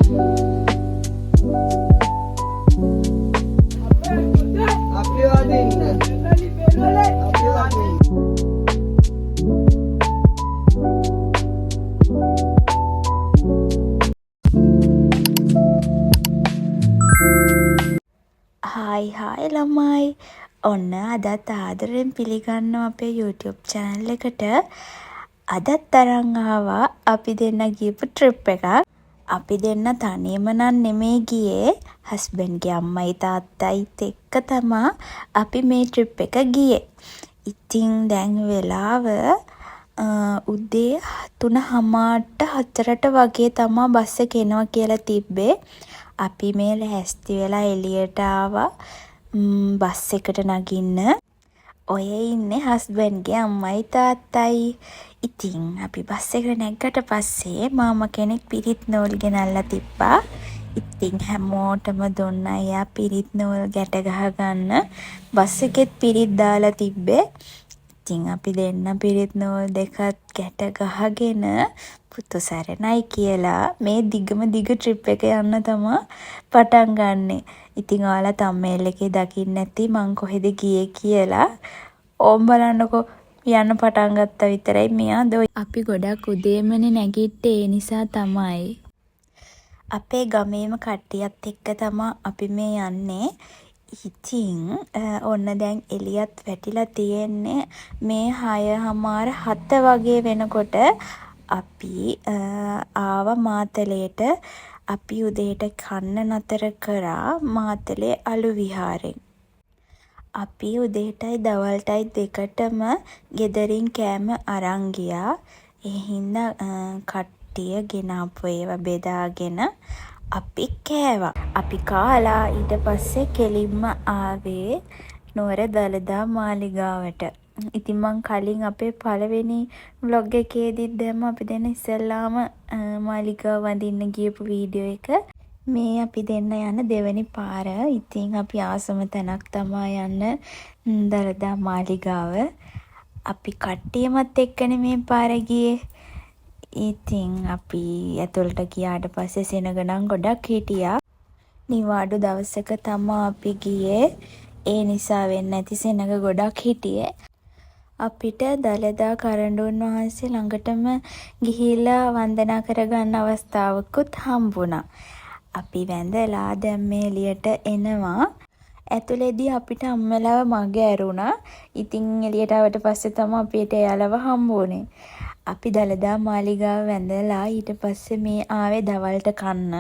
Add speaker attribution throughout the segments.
Speaker 1: Hi ළමයි. ඔන්න අදත් ආදරෙන් පිළිගන්නවා අපේ YouTube channel එකට. අදත් අරන් ආවා අපි දෙන්න ගියපු ට්‍රිප් එකක්. අපි දෙන්න තනියම නම් නෙමෙයි ගියේ. හස්බන්ඩ්ගේ අම්මයි තාත්තයිත් එක්ක තමයි අපි මේ ට්‍රිප් එක ගියේ. ඉතින් දැන් වෙලාව උදේ 3:04ට වගේ තමයි බස් එක එනවා කියලා තිබ්බේ. අපි මේ ලෑස්ති වෙලා එළියට ආවා බස් එකට නගින්න. ඔය ඉන්නේ හස්බන්ඩ්ගේ අම්මයි තාත්තයි. ඉතින් අපි බස් එකට නැග්ගට පස්සේ මාමා කෙනෙක් පිරිත් නූල් ගෙනල්ලා තිබ්බා. ඉතින් හැමෝටම දුන්නා එයා පිරිත් නූල් ගැට ගහගන්න. බස් එකෙත් පිරිත් දාලා තිබ්බේ. ඉතින් අපි දෙන්න පිරිත් නූල් දෙකත් ගැට ගහගෙන පුතු සරණයි කියලා මේ දිගම දිග ට්‍රිප් එක යන්න තමයි පටන් ගන්නෙ. ඉතින් ඔයාලා තම්මේල් එකේ දකින්න ඇති මං කොහෙද ගියේ කියලා. ඕම් බලන්නකෝ යන්න පටන් ගත්තා විතරයි මෙයා දොයි. අපි ගොඩක් උදේමනේ නැගිට්ටේ ඒ නිසා තමයි. අපේ ගමේම කට්ටියත් එක්ක තමයි අපි මේ යන්නේ. ඉතින් ඔන්න දැන් එළියත් වැටිලා තියෙන්නේ මේ 6:07 වගේ වෙනකොට අපි ආව මාතලේට. අපි උදේට කන්න නතර කරා මාතලේ අලු විහාරෙන්. අපි උදේටයි දවල්ටයි දෙකටම ගෙදරින් කෑම අරන් ගියා. ඒ හින්දා කට්ටිය ගෙනාපු ඒවා බෙදාගෙන අපි කෑවා. අපි කාලා ඊට පස්සේ කෙලින්ම ආවේ නුවර දළදා මාලිගාවට. ඉතින් මං කලින් අපේ පළවෙනි vlog එකේදීත් දැම්ම අපි දෙන්න ඉස්සෙල්ලාම මාලිගාව වඳින්න ගියපු වීඩියෝ එක. මේ අපි දෙන්න යන දෙවෙනි පාර. ඉතින් අපි ආසම තැනක් තමයි යන්න දළදා මාලිගාව. අපි කට්ටියමත් එක්කනේ මේ පාර ගියේ. ඉතින් අපි ඇතුළට ගියාට පස්සේ සෙනග නම් ගොඩක් හිටියා. නිවාඩු දවසක තමා අපි ගියේ. ඒ නිසා වෙන්න ඇති සෙනග ගොඩක් හිටියේ. අපිට දළදා කරඬුන් වහන්සේ ළඟටම ගිහිල්ලා වන්දනා කරගන්න අවස්ථාවකුත් හම්බුණා. අපි වැඳලා දැන් මේ එළියට එනවා. ඇතුළේදී අපිට අම්මලාව මග ඇරුණා. ඉතින් එළියට ආවට පස්සේ තමයි අපිට එයාලව හම්බුනේ. අපි දළදා මාලිගාව වැඳලා ඊට පස්සේ මේ ආවේ දවල්ට කන්න.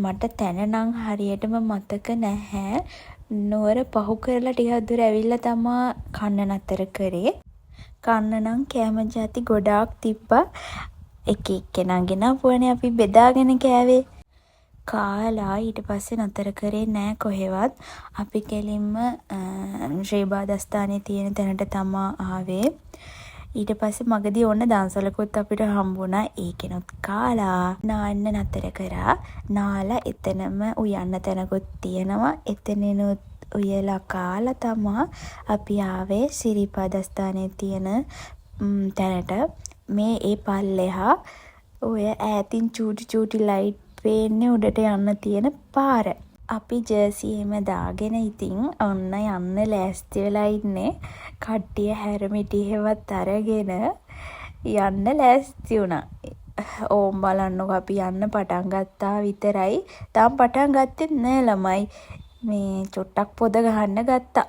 Speaker 1: මට තැන නම් හරියටම මතක නැහැ. නුවර පහු කරලා ටිකක් දුර ඇවිල්ලා තමා කන්න නතර කරේ. කන්න නම් කෑම ಜಾති ගොඩාක් තිබ්බා. එක එක්කෙනා ගෙනාවුවනේ අපි බෙදාගෙන කෑවේ. කාලා ඊට පස්සේ නතර කරේ නෑ කොහෙවත්. අපි කෙලින්ම ශ්‍රී බාදස්ථානයේ තියෙන තැනට තමා ආවේ. ඊට පස්සේ මගදී ඔන්න දන්සලකුත් අපිට හම්බුණා. ඒකෙනුත් කාලා නාන්න නතර කරා. නාලා එතනම උයන්න තැනකුත් තියෙනවා. එතනිනුත් උයලා කාලා තමා අපි ආවේ සිරිපාදස්ථානයේ තියෙන තැනට. මේ ඒ පල්ලෙහා ඔය ඈතින් චූටි ලයිට් පේන්නේ උඩට යන්න තියෙන පාර. අපි ජර්සි එහෙම දාගෙන ඉතින් ඔන්න යන්න ලෑස්ති වෙලා ඉන්නේ. කට්ටිය හැරමිටි එහෙවත් අරගෙන යන්න ලෑස්ති වුණා. ඕම් බලන්නකො අපි යන්න පටන් ගත්තා විතරයි. තාම පටන් ගත්තෙත් නෑ ළමයි. මේ චුට්ටක් පොද ගහන්න ගත්තා.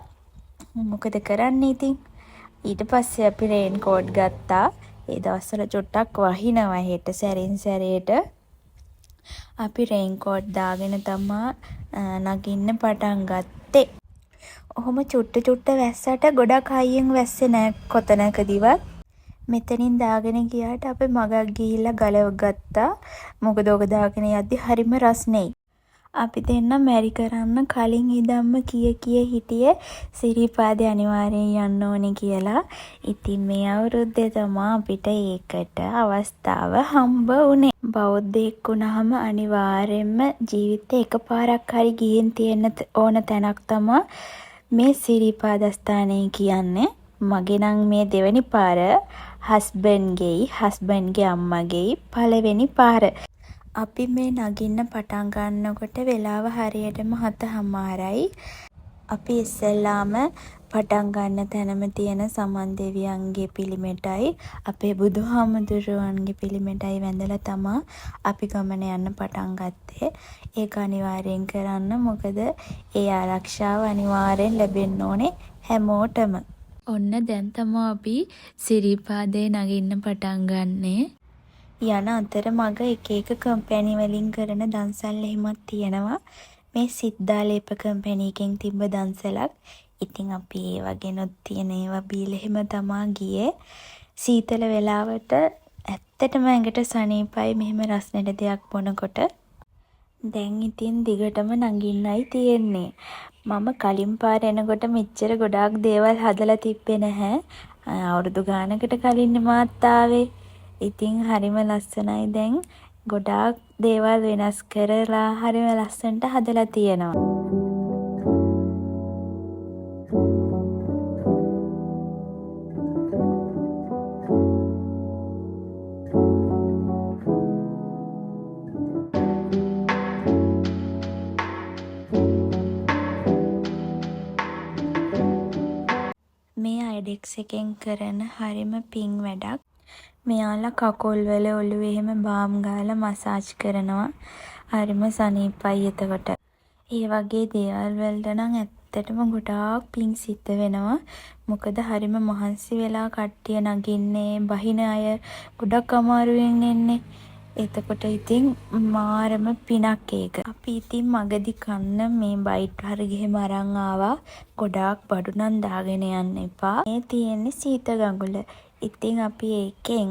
Speaker 1: මොකද කරන්නේ ඉතින්. ඊට පස්සේ අපි රේන් කෝට් ගත්තා. ඒ දවස්වල චුට්ටක් වහිනවා හෙට සැරින් සැරේට. අපි රේන් කෝට් දාගෙන තමා නගින්න පටන් ගත්තේ. ඔහොම චුට්ට වැස්සට ගොඩක් හයියෙන් වැස්සේ නෑ කොතනකදීවත්. මෙතනින් දාගෙන ගියාට අපි මගක් ගිහිල්ලා ගලව ගත්තා. මොකද ඔක දාගෙන යද්දි හරිම රස්නෙයි. අපි දෙන්න මැරි කරන්න කලින් ඉඳන්ම කිය හිටියේ සිරිපාදේ අනිවාර්යෙන් යන්න ඕනේ කියලා. ඉතින් මේ අවුරුද්දේ තමා අපිට ඒකට අවස්ථාව හම්බ වුණේ. බෞද්ධයෙක් වුණාම අනිවාර්යෙන්ම ජීවිතේ එකපාරක් හරි ගිහින් තියෙන්න ඕන තැනක් තමා මේ සිරිපාදස්ථානය කියන්නේ. මගේ නම් මේ දෙවෙනි පාර, හස්බන්ඩ්ගේ අම්මගේ පළවෙනි පාර. අපි මේ නගින්න පටන් ගන්නකොට වෙලාව හරියටම 7:00යි. අපි ඉස්සෙල්ලාම පටන් ගන්න තැනම තියෙන සමන් දෙවියන්ගේ පිළිමෙටයි අපේ බුදුහාමුදුරුවන්ගේ පිළිමෙටයි වැඳලා තමා අපි ගමන යන්න පටන් ගත්තේ. ඒක අනිවාර්යෙන් කරන්න. මොකද ඒ ආරක්ෂාව අනිවාර්යෙන් ලැබෙන්න ඕනේ හැමෝටම. ඔන්න දැන් තමා අපි සිරිපාදේ නගින්න පටන් ගන්නේ. යන අතරමඟ එක එක කම්පැනි වලින් කරන දන්සල් එහෙමත් තියෙනවා. මේ සිද්ධාලේප කම්පැනි එකෙන් තිබ්බ දන්සලක්. ඉතින් අපි ඒ වගේනොත් තියෙන ඒවා බීලා එහෙම තමා ගියේ. සීතල වෙලාවට ඇත්තටම ඇඟට සනීපයි මෙහෙම රස්නෙට දෙයක් බොනකොට. දැන් ඉතින් දිගටම නගින්නයි තියෙන්නේ. මම කලින් පාර එනකොට මෙච්චර ගොඩාක් දේවල් හදලා තිබ්බේ නැහැ. අවුරුදු ගානකට කලින් මාත් ආවේ. ඉතින් හරිම ලස්සනයි දැන්. ගොඩාක් දේවල් වෙනස් කරලා හරිම ලස්සනට හදලා තියෙනවා. මේ අයිඩෙක්ස් එකෙන් කරන හරිම පිං වැඩක්. මෙයාලා කකුල් වල ඔළුවේ එහෙම බාම් ගාලා මසාජ් කරනවා. හරිම සනීපයි එතකොට. ඒ වගේ දේවල් වලට නම් ඇත්තටම ගොඩාක් පිං සිද්ධ වෙනවා. මොකද හරිම මහන්සි වෙලා කට්ටිය නගින්නේ බහින අය ගොඩක් අමාරුවෙන් එන්නේ. එතකොට ඉතින් මාරම පිනක් ඒක. අපි ඉතින් මගදී කන්න මේ බයිට් හරියෙම අරන් ආවා. ගොඩාක් බඩු නම් දාගෙන යන්න එපා. මේ තියෙන්නේ සීත ගඟුල. ඉතින් අපි ඒකෙන්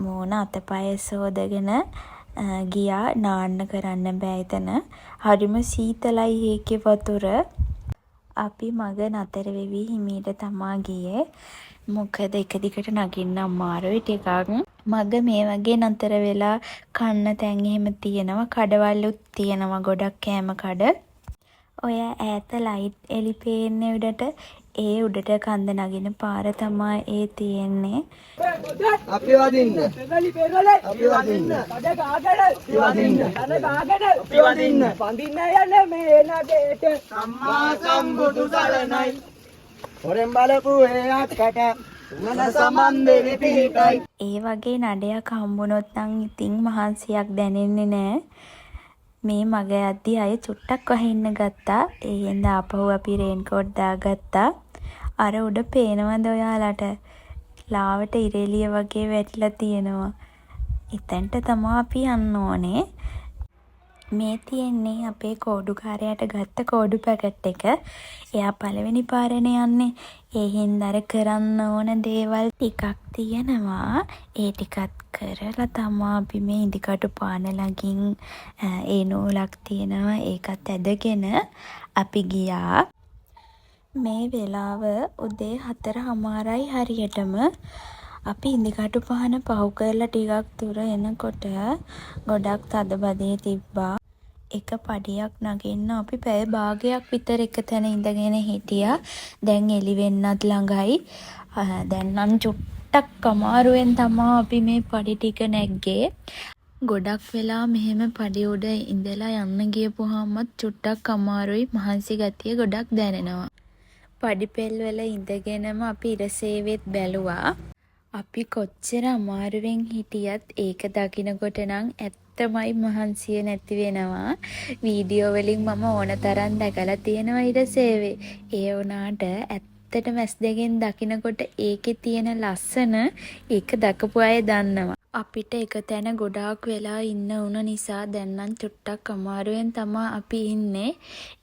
Speaker 1: මූණ අතපය සෝදගෙන ගියා. නාන්න කරන්න බෑ එතන. හරිම සීතලයි ඒකේ වතුර. අපි මග නතර වෙවි හිමීට තමා ගියේ. මොකද එක දිගට නගින්න අමාරුයි ටිකක්. මග මේ වගේ නතර වෙලා කන්න තැන් එහෙම තියෙනවා. කඩවලුත් තියෙනවා ගොඩක් කෑම කඩ. ඔය ඈත ලයිට් එලි පේන්නේ උඩට. ඒ උඩට කන්ද නගින පාර තමා ඒ තියෙන්නේ.
Speaker 2: අපි වදින්න. අපි වදින්න. කඩ ගාගෙන. අපි වදින්න. කන ගාගෙන. අපි වදින්න. වදින්න යන්නේ මේ නගේට. සම්මා සම්බුදු සරණයි. හොරෙන් බලපු ඒ අක්කට මන සම්බන්ධෙ පිහිටයි.
Speaker 1: ඒ වගේ නඩයක් හම්බුනොත් නම් ඉතින් මහන්සියක් දැනෙන්නේ නෑ. මේ මග යද්දී අය චුට්ටක් වහින්න ගත්තා. ඒ හින්දා ආපහු අපි රේන්කෝට් දාගත්තා. අර උඩ පේනවද ඔයාලට? ලාවට ඉරෙලිය වගේ වැටිලා තියෙනවා. එතනට තමයි අපි යන්න ඕනේ. මේ තියෙන්නේ අපේ කෝඩුකාරයාට ගත්ත කෝඩු පැකට් එක. එයා පළවෙනි පාරනේ යන්නේ. ඒ හින්දා අර කරන්න ඕන දේවල් ටිකක් තියෙනවා. ඒ ටිකත් කරලා තමයි අපි මේ ඉදිකටු පාන ළඟින් ඒ නූලක් තියෙනවා. ඒකත් ඇදගෙන අපි ගියා. මේ වෙලාව උදේ 4:00 හරියටම. අපි ඉදිකටු පහන පහු කරලා ටිකක් දුර එනකොට ගොඩක් තදබදේ තිබ්බා. එක පඩියක් නගින්න අපි පැය භාගයක් විතර එක තැන ඉඳගෙන හිටියා. දැන් එළි වෙන්නත් ළඟයි. දැන් නම් චුට්ටක් අමාරුවෙන් තමයි අපි මේ පඩි ටික නැග්ගේ. ගොඩක් වෙලා මෙහෙම පඩි උඩ ඉඳලා යන්න ගියපුවාමත් චුට්ටක් අමාරුයි. මහන්සි ගතිය ගොඩක් දැනෙනවා. පඩි පෙල් වල ඉඳගෙනම අපි ඉරසේවෙත් බැලුවා. අපි කොච්චර අමාරුවෙන් හිටියත් ඒක දකිනකොට නම් ඇත්තමයි මහන්සිය නැති වෙනවා. වීඩියෝ වලින් මම ඕන තරම් දැකලා තියෙනවා ඉරසේවේ. ඒ වුණාට ඇත්තටම ඇස් දෙකෙන් දකිනකොට ඒකේ තියෙන ලස්සන ඒක දකපු අය දන්නවා. අපිට එක තැන ගොඩාක් වෙලා ඉන්න උන නිසා දැන් නම් චුට්ටක් අමාරුවෙන් තමයි අපි ඉන්නේ.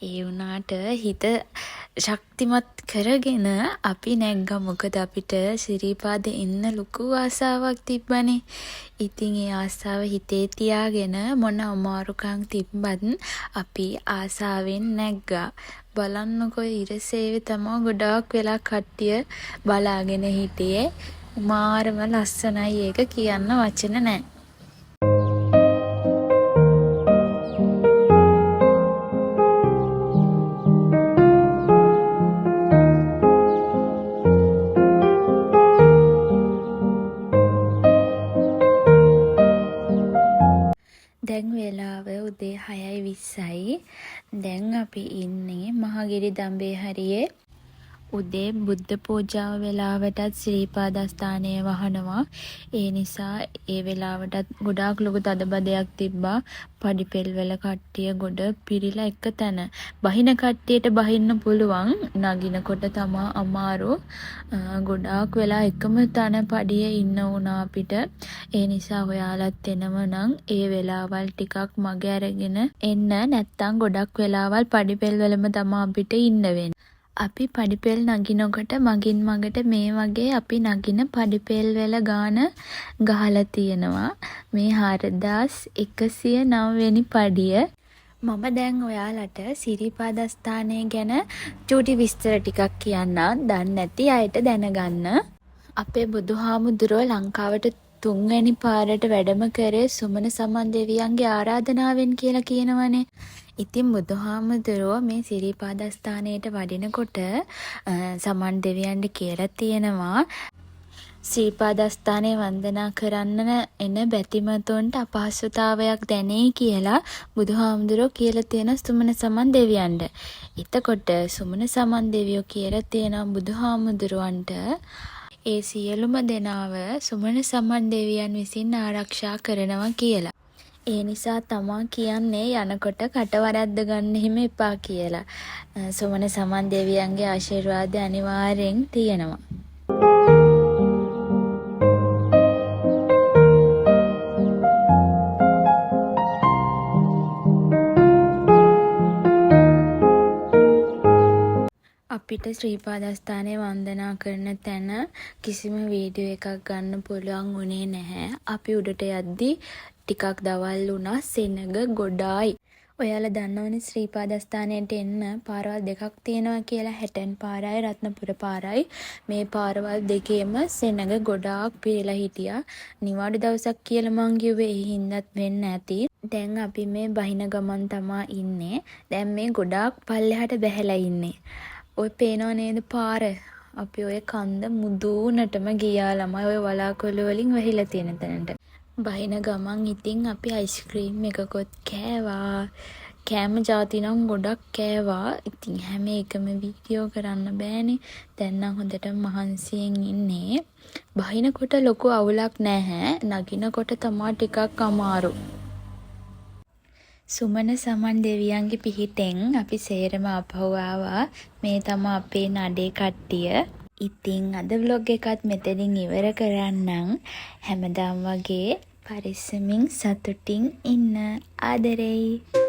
Speaker 1: ඒ වුණාට හිත ශක්තිමත් කරගෙන අපි නැග්ගා. මොකද අපිට සිරිපාදේ ඉන්න ලොකු ආසාවක් තිබ්බනේ. ඉතින් ඒ ආසාව හිතේ තියාගෙන මොන අමාරුකම් තිබ්බත් අපි ආසාවෙන් නැග්ගා. බලන්නකෝ ඉරසේවේ තමයි ගොඩාක් වෙලා කට්ටිය බලාගෙන හිටියේ. මාරම ලස්සනයි ඒක කියන්න වචන නැහැ. දැන් වෙලාව උදේ 6:20යි. දැන් අපි ඉන්නේ මහගිරි දඹේ හරියේ. උදේ බුද්ධ පූජාව වෙලාවටත් ශ්‍රී පාදස්ථානය වහනවා. ඒ නිසා ඒ වෙලාවටත් ගොඩාක් ලොකු තදබදයක් තිබ්බා. පඩිපෙල් වල කට්ටිය ගොඩ පිරිලා එක තැන. බහින කට්ටියට බහින්න පුළුවන්. නගිනකොට තමා අමාරු. ගොඩාක් වෙලා එකම තැන පඩියේ ඉන්න වුණා අපිට. ඒ නිසා ඔයාලත් එනව නම් ඒ වෙලාවල් ටිකක් මග අරගෙන එන්න. නැත්තම් ගොඩක් වෙලාවල් පඩිපෙල් වලම තමා අපිට ඉන්න වෙන්නේ. අපි පඩිපෙල් නගිනකොට මගින් මගට මේ වගේ අපි නගින පඩිපෙල් වල ගාන ගහලා තියෙනවා. මේ 4109 වෙනි පඩිය. මම දැන් ඔයාලට සිරිපාදස්ථානය ගැන චූටි විස්තර ටිකක් කියන්නම්. දන්නේ නැති අයට දැනගන්න. අපේ බුදුහාමුදුරුවෝ ලංකාවට 3 වෙනි පාරට වැඩම කරේ සුමන සමන් දෙවියන්ගේ ආරාධනාවෙන් කියලා කියනවනේ. ඉතින් බුදුහාමුදුරුවෝ මේ සිරිපාදස්ථානයට වඩිනකොට සමන් දෙවියන්ට කියලා තියෙනවා ශ්‍රීපාදස්ථානයේ වන්දනා කරන්න එන බැතිමතුන්ට අපහසුතාවයක් දැනේ කියලා බුදුහාමුදුරුවෝ කියලා තියෙන සුමන සමන් දෙවියන්ට. එතකොට සුමන සමන් දෙවියෝ කියලා තියෙන බුදුහාමුදුරුවන්ට ඒ සියලුම දෙනාව සුමන සමන් දෙවියන් විසින් ආරක්ෂා කරනවා කියලා. ඒ නිසා තමා කියන්නේ යනකොට කට වරද්ද ගන්න හිම එපා කියලා. සුමන සමන් දෙවියන්ගේ ආශිර්වාද අනිවාර්යෙන් තියෙනවා. අපිට ශ්‍රීපාදස්ථානයේ වන්දනා කරන තැන කිසිම වීඩියෝ එකක් ගන්න පුළුවන් වුණේ නැහැ. අපි උඩට යද්දී ටිකක් දවල් වුණා. සෙනඟ ගොඩායි. ඔයාලා දන්නවනේ ශ්‍රීපාදස්ථානයට එන්න පාරවල් දෙකක් තියෙනවා කියලා. හැටන් පාරයි රත්නපුර පාරයි. මේ පාරවල් දෙකේම සෙනඟ ගොඩාක් පිරලා හිටියා. නිවාඩු දවසක් කියලා මං කිව්වේ ඒ හින්දාත් වෙන්න ඇති. දැන් අපි මේ බහින ගමන් තමා ඉන්නේ. දැන් මේ ගොඩාක් පල්ලෙහාට බැහැලා ඉන්නේ. ඔය පේනව නේද පාර? අපි ඔය කන්ද මුදුනටම ගියා ළමයි ඔය වලාකුළු වලින් වැහිලා තියෙන තැනට. බහින ගමන් ඉතින් අපි අයිස්ක්‍රීම් එකකොත් කෑවා. කෑම જાති නම් ගොඩක් කෑවා. ඉතින් හැම එකම වීඩියෝ කරන්න බෑනේ. දැන් නම් හොඳට මහන්සියෙන් ඉන්නේ. බහිනකොට ලොකු අවුලක් නැහැ. නගිනකොට තමා ටිකක් අමාරු. සුමන සමන් දෙවියන්ගේ පිහිටෙන් අපි සේරම ආපහු ආවා. මේ තමයි අපේ නඩේ කට්ටිය. ඉතින් අද vlog එකත් මෙතනින් ඉවර කරන්නම්. හැමදාම වගේ පරිස්සමින් සතුටින් ඉන්න. ආදරෙයි.